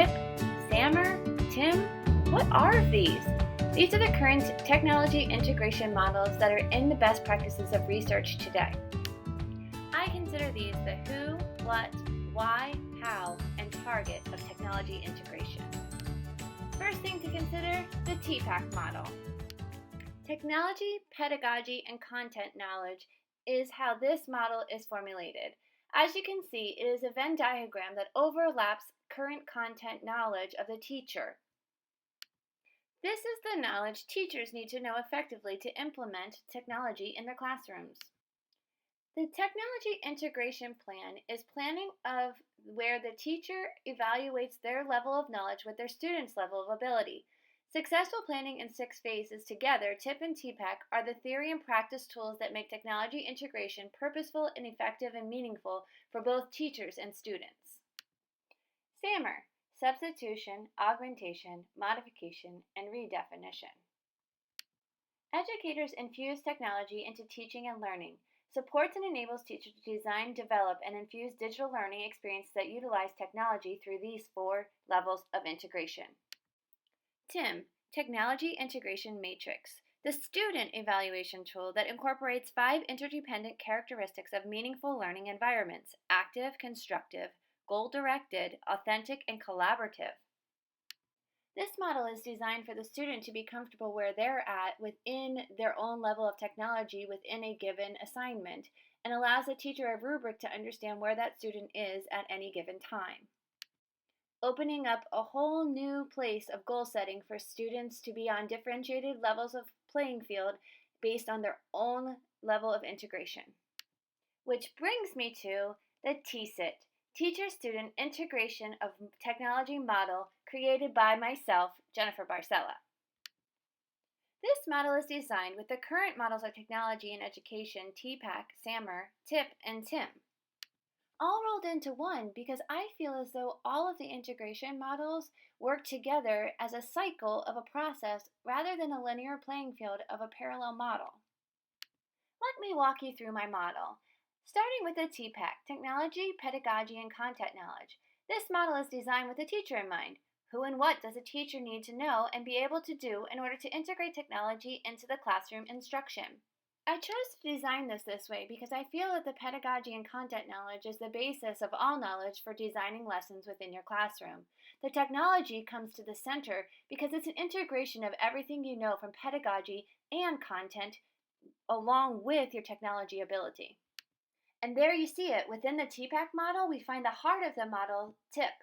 TIP, SAMR, TIM? What are these? These are the current technology integration models that are in the best practices of research today. I consider these the who, what, why, how, and target of technology integration. First thing to consider, the TPACK model. Technology, pedagogy, and content knowledge is how this model is formulated. As you can see, it is a Venn diagram that overlaps current content knowledge of the teacher. This is the knowledge teachers need to know effectively to implement technology in their classrooms. The technology integration plan is planning of where the teacher evaluates their level of knowledge with their students' level of ability. Successful planning in 6 phases together, TIP and TPACK, are the theory and practice tools that make technology integration purposeful and effective and meaningful for both teachers and students. SAMR, substitution, augmentation, modification, and redefinition. Educators infuse technology into teaching and learning, supports and enables teachers to design, develop, and infuse digital learning experiences that utilize technology through these 4 levels of integration. TIM, Technology Integration Matrix, the student evaluation tool that incorporates 5 interdependent characteristics of meaningful learning environments: active, constructive, goal-directed, authentic, and collaborative. This model is designed for the student to be comfortable where they're at within their own level of technology within a given assignment, and allows the teacher a rubric to understand where that student is at any given time, opening up a whole new place of goal setting for students to be on differentiated levels of playing field based on their own level of integration. Which brings me to the TSIT, Teacher-Student Integration of Technology model, created by myself, Jennifer Barcella. This model is designed with the current models of technology in education, TPACK, SAMR, TIP, and TIM, all rolled into one because I feel as though all of the integration models work together as a cycle of a process rather than a linear playing field of a parallel model. Let me walk you through my model. Starting with the TPACK, Technology, Pedagogy, and Content Knowledge. This model is designed with the teacher in mind. Who and what does a teacher need to know and be able to do in order to integrate technology into the classroom instruction? I chose to design this way because I feel that the pedagogy and content knowledge is the basis of all knowledge for designing lessons within your classroom. The technology comes to the center because it's an integration of everything you know from pedagogy and content along with your technology ability. And there you see it. Within the TPACK model, we find the heart of the model, TIP,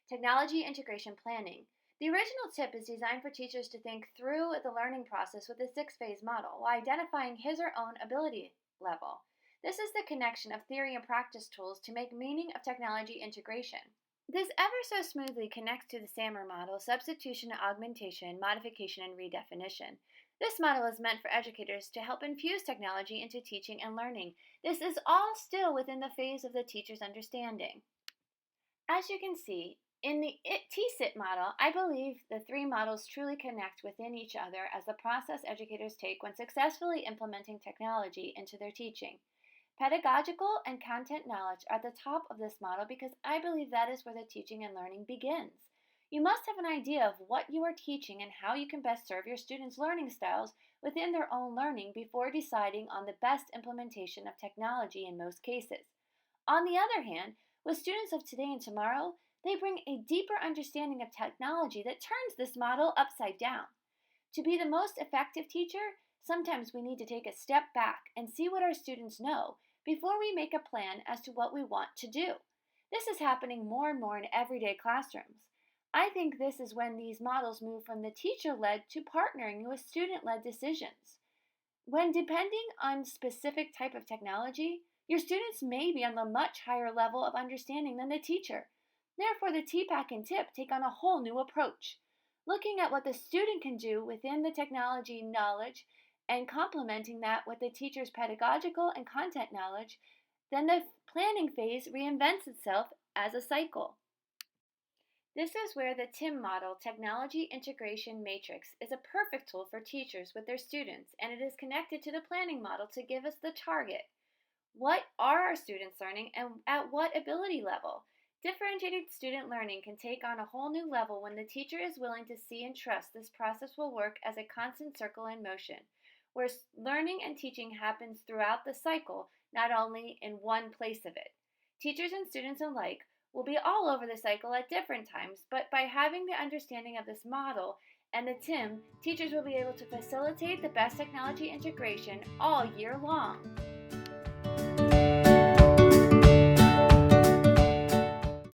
Technology Integration Planning. The original TIP is designed for teachers to think through the learning process with a 6-phase model while identifying his or own ability level. This is the connection of theory and practice tools to make meaning of technology integration. This ever so smoothly connects to the SAMR model, substitution, augmentation, modification, and redefinition. This model is meant for educators to help infuse technology into teaching and learning. This is all still within the phase of the teacher's understanding. As you can see, in the TSIT model, I believe the 3 models truly connect within each other as the process educators take when successfully implementing technology into their teaching. Pedagogical and content knowledge are at the top of this model because I believe that is where the teaching and learning begins. You must have an idea of what you are teaching and how you can best serve your students' learning styles within their own learning before deciding on the best implementation of technology in most cases. On the other hand, with students of today and tomorrow, they bring a deeper understanding of technology that turns this model upside down. To be the most effective teacher, sometimes we need to take a step back and see what our students know before we make a plan as to what we want to do. This is happening more and more in everyday classrooms. I think this is when these models move from the teacher-led to partnering with student-led decisions. When depending on specific type of technology, your students may be on a much higher level of understanding than the teacher. Therefore, the TPACK and TIP take on a whole new approach, looking at what the student can do within the technology knowledge and complementing that with the teacher's pedagogical and content knowledge. Then the planning phase reinvents itself as a cycle. This is where the TIM model, Technology Integration Matrix, is a perfect tool for teachers with their students, and it is connected to the planning model to give us the target. What are our students learning and at what ability level? Differentiated student learning can take on a whole new level when the teacher is willing to see and trust this process will work as a constant circle in motion, where learning and teaching happens throughout the cycle, not only in one place of it. Teachers and students alike will be all over the cycle at different times, but by having the understanding of this model and the TIM, teachers will be able to facilitate the best technology integration all year long.